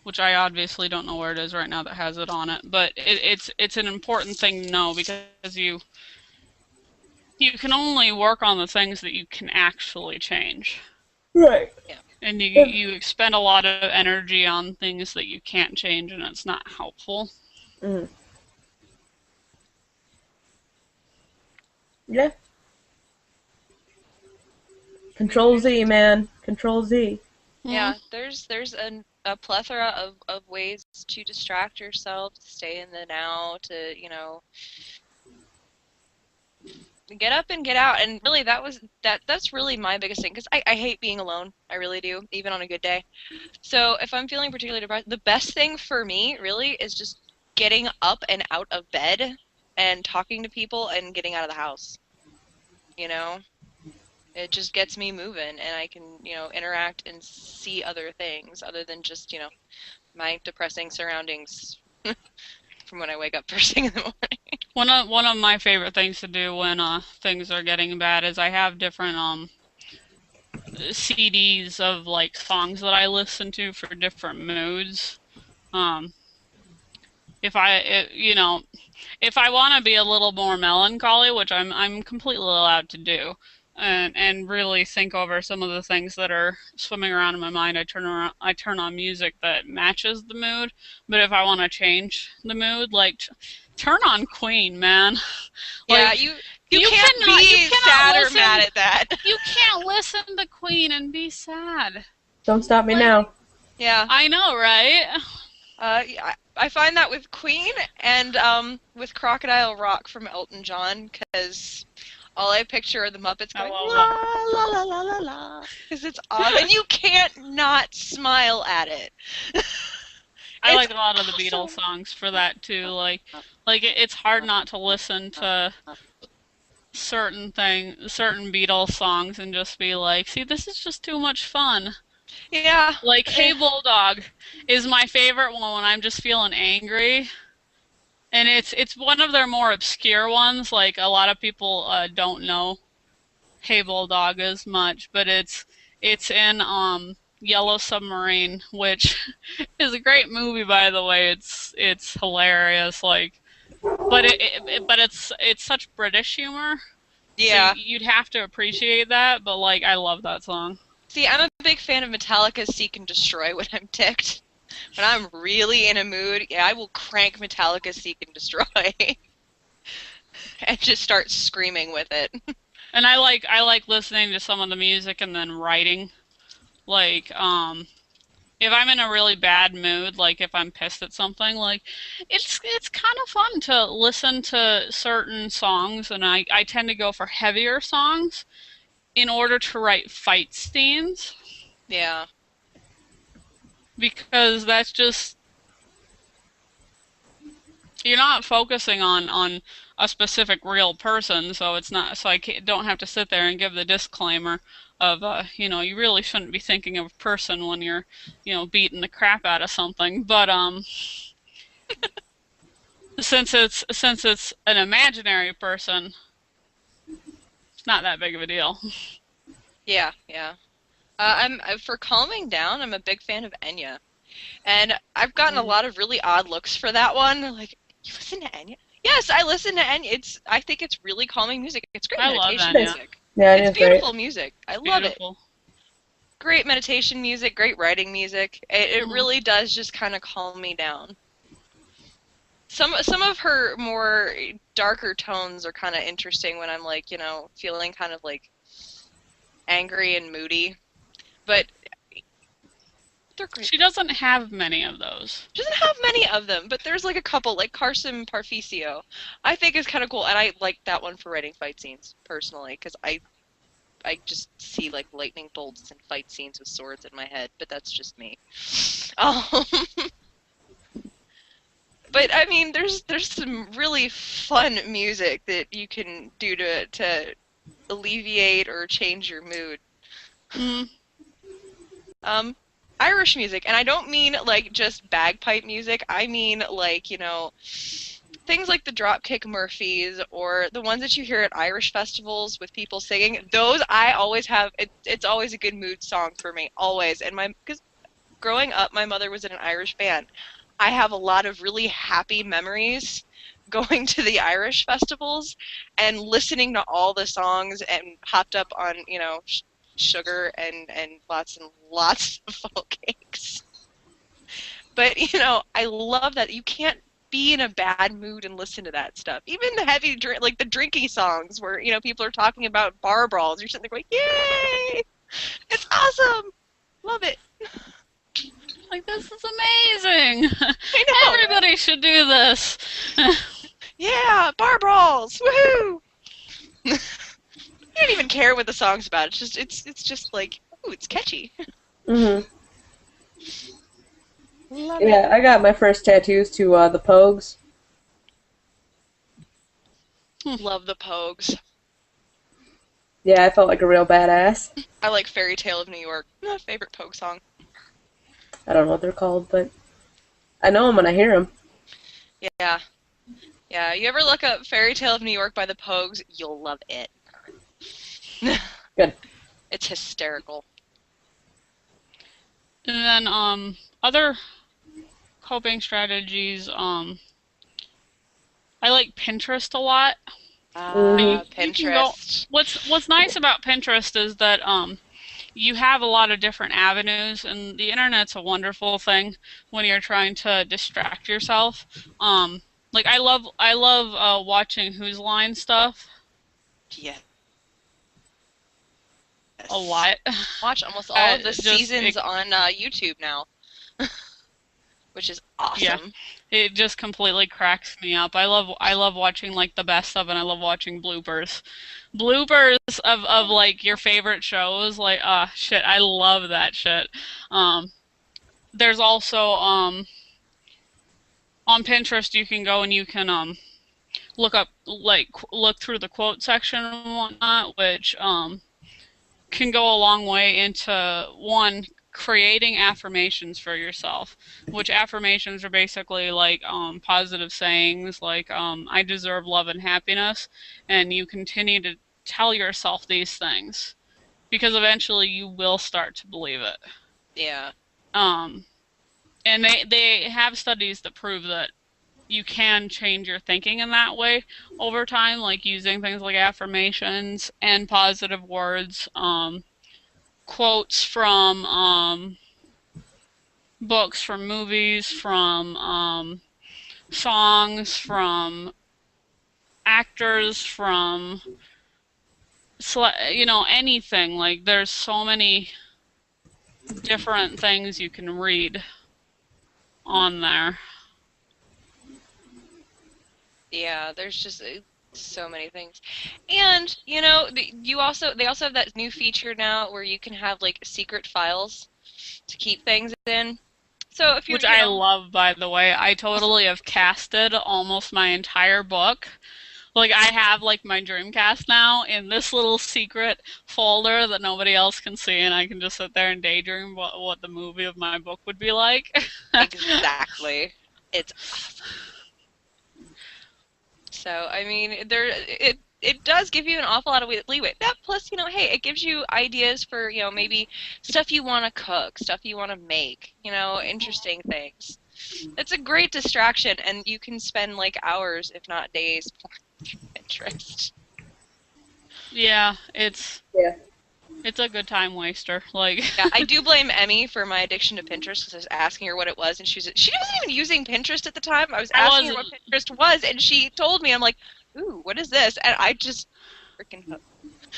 which I obviously don't know where it is right now that has it on it, but it's an important thing to know because you can only work on the things that you can actually change. Right. Yeah. And you expend a lot of energy on things that you can't change, and it's not helpful. Mm. Yeah. Control There's Z, man. Control Z. Mm, Yeah, there's a plethora of ways to distract yourself, to stay in the now, to, get up and get out. And really that's really my biggest thing because I hate being alone. I really do, even on a good day. So if I'm feeling particularly depressed, the best thing for me really is just getting up and out of bed and talking to people and getting out of the house, you know? It just gets me moving and I can, interact and see other things other than just, my depressing surroundings from when I wake up first thing in the morning. one of my favorite things to do when things are getting bad is I have different CDs of like songs that I listen to for different moods. Um, if I it, you know if I want to be a little more melancholy, which I'm completely allowed to do, and really think over some of the things that are swimming around in my mind, I turn on music that matches the mood. But if I want to change the mood, like turn on Queen, man. Yeah, Like you can't you be cannot sad or mad listen at that. you can't listen to Queen and be sad. Don't stop me Like now. Yeah. I know, right? Yeah, I find that with Queen and with Crocodile Rock from Elton John, because all I picture are the Muppets I going love la it. la la la la la, because it's awesome, and you can't not smile at it. I It's like a lot of the Beatles awesome. songs for that too. It's hard not to listen to certain Beatles songs and just be like, see, this is just too much fun. Yeah. Like Hey Bulldog is my favorite one when I'm just feeling angry. And it's one of their more obscure ones. Like a lot of people don't know Hey Bulldog as much, but it's in Yellow Submarine, which is a great movie by the way. It's hilarious. Like, but it's such British humor So Yeah. you'd have to appreciate that, but like I love that song. See, I'm a big fan of Metallica's Seek and Destroy when I'm ticked. When I'm really in a mood, yeah, I will crank Metallica's Seek and Destroy and just start screaming with it. And I like listening to some of the music and then writing. Like if I'm in a really bad mood, like if I'm pissed at something, like it's kind of fun to listen to certain songs, and I tend to go for heavier songs in order to write fight scenes Yeah. because that's just you're not focusing on a specific real person, so it's not so don't have to sit there and give the disclaimer of you really shouldn't be thinking of a person when you're beating the crap out of something, but since it's an imaginary person, it's not that big of a deal. Yeah, yeah. I'm for calming down. I'm a big fan of Enya, and I've gotten a lot of really odd looks for that one. They're like, you listen to Enya? Yes, I listen to Enya. I think it's really calming music. It's great I love meditation Enya. music. Yeah, it It's is great. beautiful music. I love it. Beautiful. Great meditation music. Great writing music. It Hmm. really does just kind of calm me down. Some of her more darker tones are kind of interesting when I'm like, feeling kind of like angry and moody. But they're great. She doesn't have many of those. She doesn't have many of them, but there's like a couple, like Carson Parficio. I think is kind of cool, and I like that one for writing fight scenes personally, because I just see like lightning bolts and fight scenes with swords in my head, but that's just me. Um, but I mean, there's some really fun music that you can do to alleviate or change your mood. Mm. Um, Irish music, and I don't mean like just bagpipe music. I mean like, things like the Dropkick Murphys or the ones that you hear at Irish festivals with people singing. Those I always have. It's always a good mood song for me, always. And because growing up, my mother was in an Irish band. I have a lot of really happy memories going to the Irish festivals and listening to all the songs and hopped up on, sugar and lots and lots of funnel cakes. But, I love that you can't be in a bad mood and listen to that stuff. Even the heavy drink, like the drinky songs where, people are talking about bar brawls. You're sitting there going, yay! It's awesome! Love it. Like, this is amazing. I know. Everybody should do this. Yeah, bar brawls! Woohoo! You don't even care what the song's about. It's just like, ooh, it's catchy. Mhm. Love Yeah, I got my first tattoos to the Pogues. it. Love the Pogues. Yeah, I felt like a real badass. I like Fairy Tale of New York. My favorite Pogue song. I don't know what they're called, but I know them when I hear them. Yeah. Yeah, you ever look up Fairy Tale of New York by the Pogues, you'll love it. Good. It's hysterical. And then other coping strategies, I like Pinterest a lot. Mhm. You can go. Pinterest. What's nice about Pinterest is that you have a lot of different avenues, and the internet's a wonderful thing when you're trying to distract yourself. Like I love watching Whose Line stuff Yes. a lot. Watch almost all of the Just seasons on YouTube now, which is yeah, awesome. it just completely cracks me up. I love watching like the best of, and I love watching bloopers of like your favorite shows. Like shit, I love that shit. Um, there's also on Pinterest you can go and you can look through the quote section and whatnot, which can go a long way into one creating affirmations for yourself, which affirmations are basically like positive sayings like I deserve love and happiness, and you continue to tell yourself these things because eventually you will start to believe it. Yeah. Um, and they have studies that prove that you can change your thinking in that way over time, like using things like affirmations and positive words, quotes from books, from movies, from songs, from actors, from anything. Like there's so many different things you can read on there. Yeah, there's just so many things. And, you know, they also have that new feature now where you can have like secret files to keep things in. So if you're, Which you I know, love, by the way. I totally have casted almost my entire book. Like I have like my Dreamcast now in this little secret folder that nobody else can see, and I can just sit there and daydream what the movie of my book would be like. exactly. It's awesome. So, I mean, it does give you an awful lot of leeway. That plus, you know, hey, it gives you ideas for, you know, maybe stuff you want to cook, stuff you want to make, you know, interesting things. It's a great distraction, and you can spend like hours, if not days, playing Pinterest. Yeah, Yeah. it's a good time waster. Like Yeah, I do blame Emmy for my addiction to Pinterest because I was asking her what it was, and she wasn't even using Pinterest at the time. I was I asking her wasn't. what Pinterest was, and she told me. I'm like, ooh, what is this? And I just freaking hooked.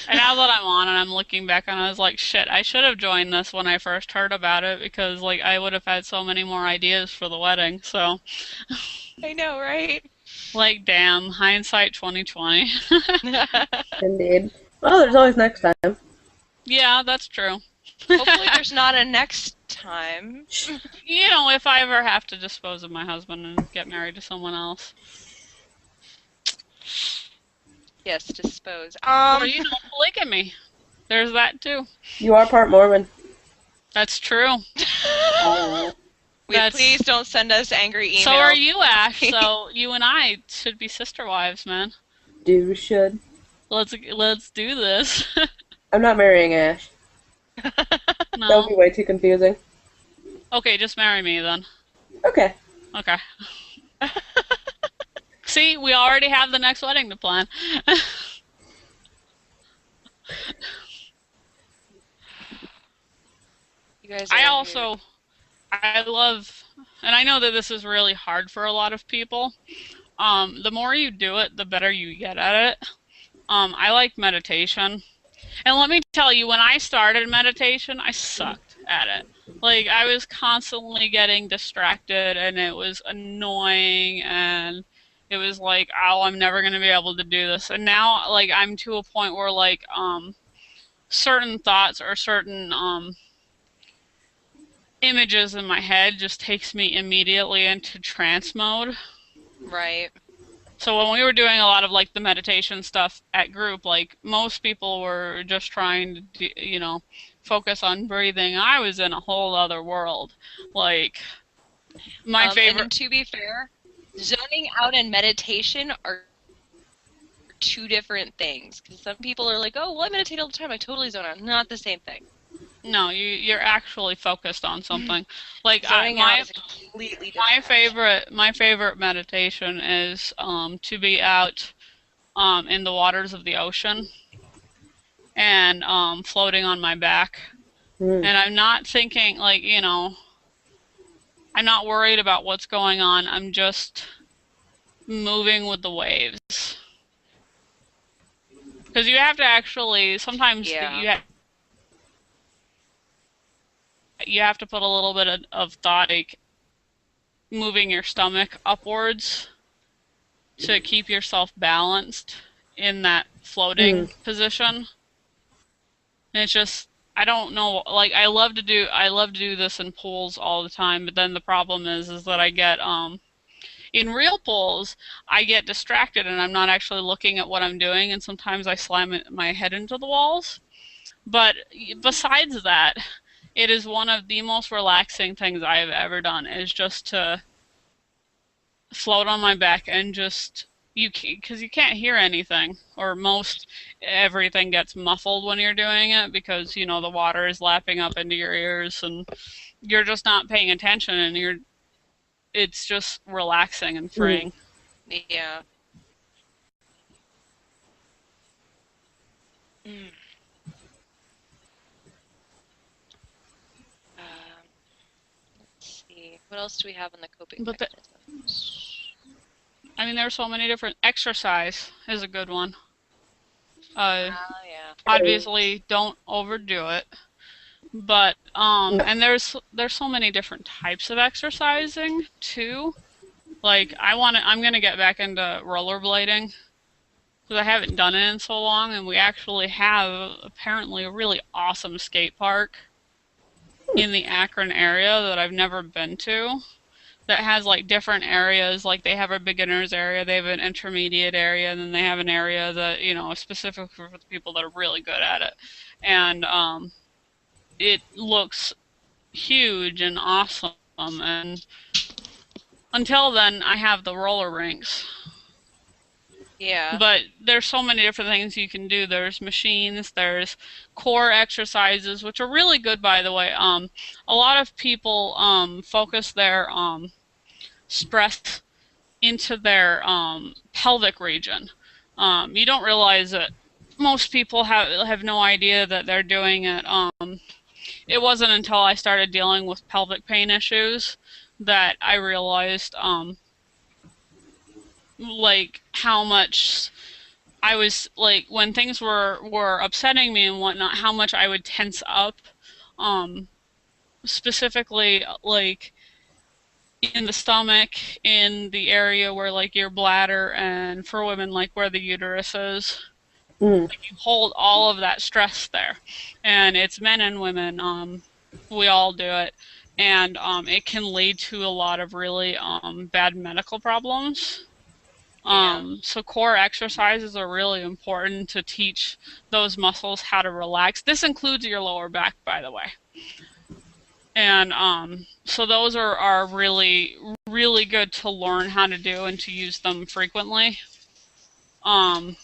And now that I'm on and I'm looking back on it, I was like, shit, I should have joined this when I first heard about it because like I would have had so many more ideas for the wedding. So, I know, right? like, damn, hindsight 2020. Indeed. Well, there's always next time. Yeah, that's true. Hopefully, there's not a next time. You know, if I ever have to dispose of my husband and get married to someone else. Yes, dispose. Or, polygamy. There's that too. You are part Mormon. That's true. Please don't send us angry emails. So are you, Ash. So you and I should be sister wives, man. Do should. Let's do this. I'm not marrying Ash. No. That would be way too confusing. Okay, just marry me then. Okay. Okay. See, we already have the next wedding to plan. You guys I love, and I know that this is really hard for a lot of people. The more you do it, the better you get at it. I like meditation. And let me tell you, when I started meditation, I sucked at it. Like, I was constantly getting distracted, and it was annoying, and it was like, oh, I'm never going to be able to do this. And now, like, I'm to a point where, like, certain thoughts or certain images in my head just takes me immediately into trance mode. Right. So when we were doing a lot of like the meditation stuff at group, like most people were just trying to, focus on breathing. I was in a whole other world. Like my favorite. And to be fair, zoning out and meditation are two different things. Because some people are like, oh, well, I meditate all the time. I totally zone out. Not the same thing. No, you're actually focused on something. Like zoning out is completely different. My favorite meditation is to be out in the waters of the ocean and floating on my back. And I'm not thinking I'm not worried about what's going on. I'm just moving with the waves. Because you have to actually sometimes you have to put a little bit of thought, like moving your stomach upwards to keep yourself balanced in that floating position. And it's just, I don't know, like I love to do this in pools all the time, but then the problem is that I get in real pools I get distracted and I'm not actually looking at what I'm doing, and sometimes I slam my head into the walls. But besides that, it is one of the most relaxing things I have ever done, is just to float on my back and just, because you can't hear anything, or most everything gets muffled when you're doing it because, the water is lapping up into your ears and you're just not paying attention, and it's just relaxing and freeing. Yeah. Mm. Let's see. What else do we have on the coping But mechanisms? I mean, there's so many different. Exercise is a good one. Yeah. Obviously, don't overdo it. But and there's so many different types of exercising too. Like I'm gonna get back into rollerblading because I haven't done it in so long, and we actually have apparently a really awesome skate park in the Akron area that I've never been to. That has like different areas. Like they have a beginners area, they have an intermediate area, and then they have an area that is specific for the people that are really good at it. And it looks huge and awesome. And until then, I have the roller rinks. Yeah. But there's so many different things you can do. There's machines, there's core exercises, which are really good, by the way. A lot of people focus their stress into their pelvic region. You don't realize that most people have no idea that they're doing it. It wasn't until I started dealing with pelvic pain issues that I realized like how much I was like when things were upsetting me and whatnot, how much I would tense up, um, specifically like in the stomach, in the area where like your bladder, and for women like where the uterus is. Mm. Like you hold all of that stress there, and it's men and women. We all do it, and it can lead to a lot of really bad medical problems. Yeah. So core exercises are really important to teach those muscles how to relax. This includes your lower back, by the way. And so those are really, really good to learn how to do and to use them frequently. Um,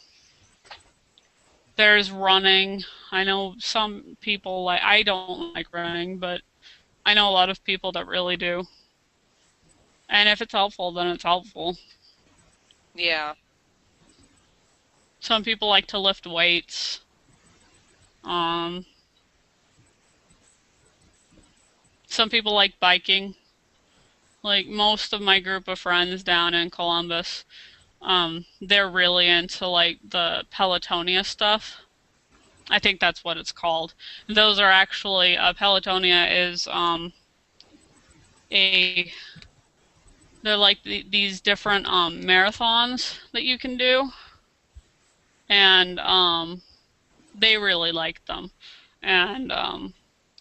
there's running. I know some people like, I don't like running, but I know a lot of people that really do. And if it's helpful, then it's helpful. Yeah. Some people like to lift weights. Um, some people like biking. Like most of my group of friends down in Columbus, they're really into like the Pelotonia stuff. I think that's what it's called. Those are actually Pelotonia is a they're like these different marathons that you can do, and they really like them. And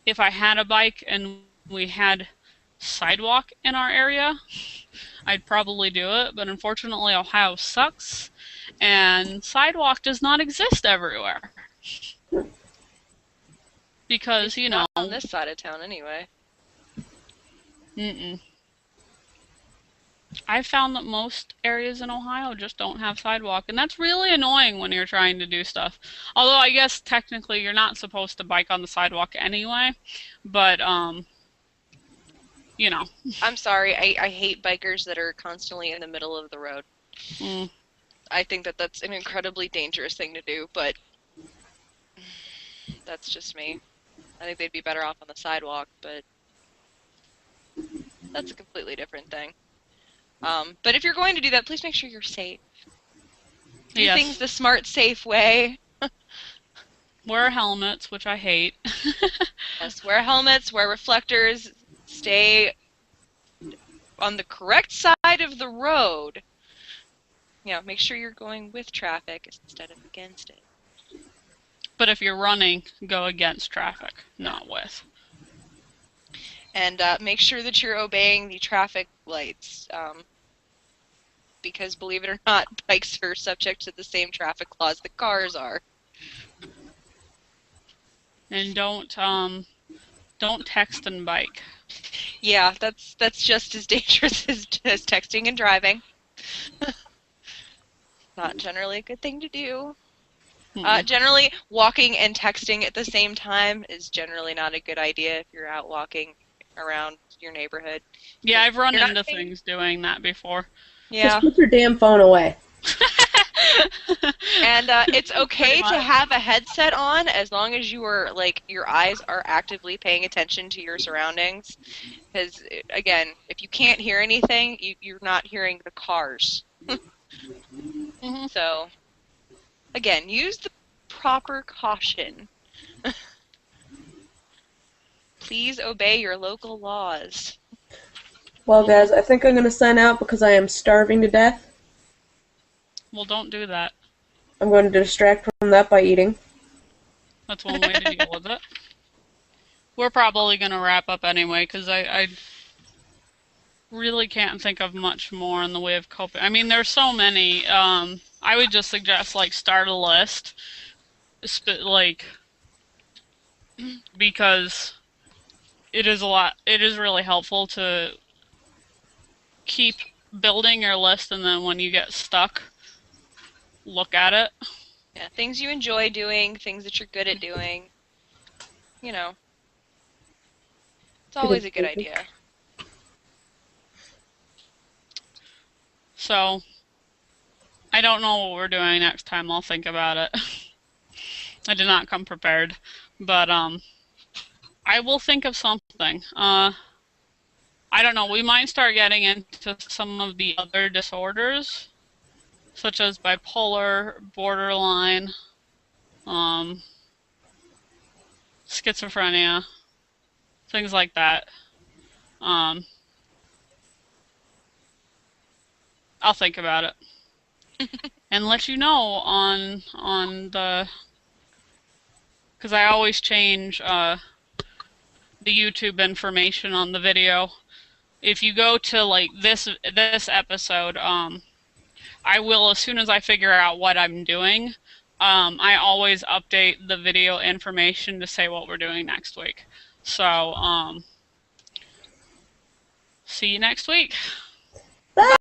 if I had a bike and we had sidewalk in our area, I'd probably do it, but unfortunately Ohio sucks and sidewalk does not exist everywhere. Because, It's not on this side of town anyway. mm-mm. I've found that most areas in Ohio just don't have sidewalk, and that's really annoying when you're trying to do stuff. Although I guess technically you're not supposed to bike on the sidewalk anyway, but you know. I'm sorry. I hate bikers that are constantly in the middle of the road. Mm. I think that that's an incredibly dangerous thing to do, but that's just me. I think they'd be better off on the sidewalk, but that's a completely different thing. But if you're going to do that, please make sure you're safe. Do Yes. things the smart, safe way. Wear helmets, which I hate. Yes, wear helmets, wear reflectors, stay on the correct side of the road. Make sure you're going with traffic instead of against it. But if you're running, go against traffic, not with. And make sure that you're obeying the traffic lights. Because believe it or not, bikes are subject to the same traffic laws that cars are. And don't text and bike. Yeah, that's just as dangerous as texting and driving. Not generally a good thing to do. Generally, walking and texting at the same time is generally not a good idea if you're out walking around your neighborhood. Yeah, I've run You're not into paying. things doing that before. Yeah. Just put your damn phone away. And it's Pretty okay to much. have a headset on as long as you are like your eyes are actively paying attention to your surroundings. Because again, if you can't hear anything, you're not hearing the cars. Hmm. So again, use the proper caution. Please obey your local laws. Well, Hmm. guys, I think I'm gonna sign out because I am starving to death. Well, don't do that. I'm going to distract from that by eating. That's one way to deal with it. We're probably going to wrap up anyway because I really can't think of much more in the way of coping. I mean, there's so many. I would just suggest like start a list, like because it is a lot. It is really helpful to keep building your list, and then when you get stuck, look at it. Yeah, things you enjoy doing, things that you're good at doing. You know, it's always a good idea. So I don't know what we're doing next time. I'll think about it. I did not come prepared, but I will think of something. I don't know. We might start getting into some of the other disorders, such as bipolar, borderline, um, schizophrenia, things like that. Um, I'll think about it and let you know on the because I always change the YouTube information on the video. If you go to like this episode, I will, as soon as I figure out what I'm doing, I always update the video information to say what we're doing next week. So, see you next week.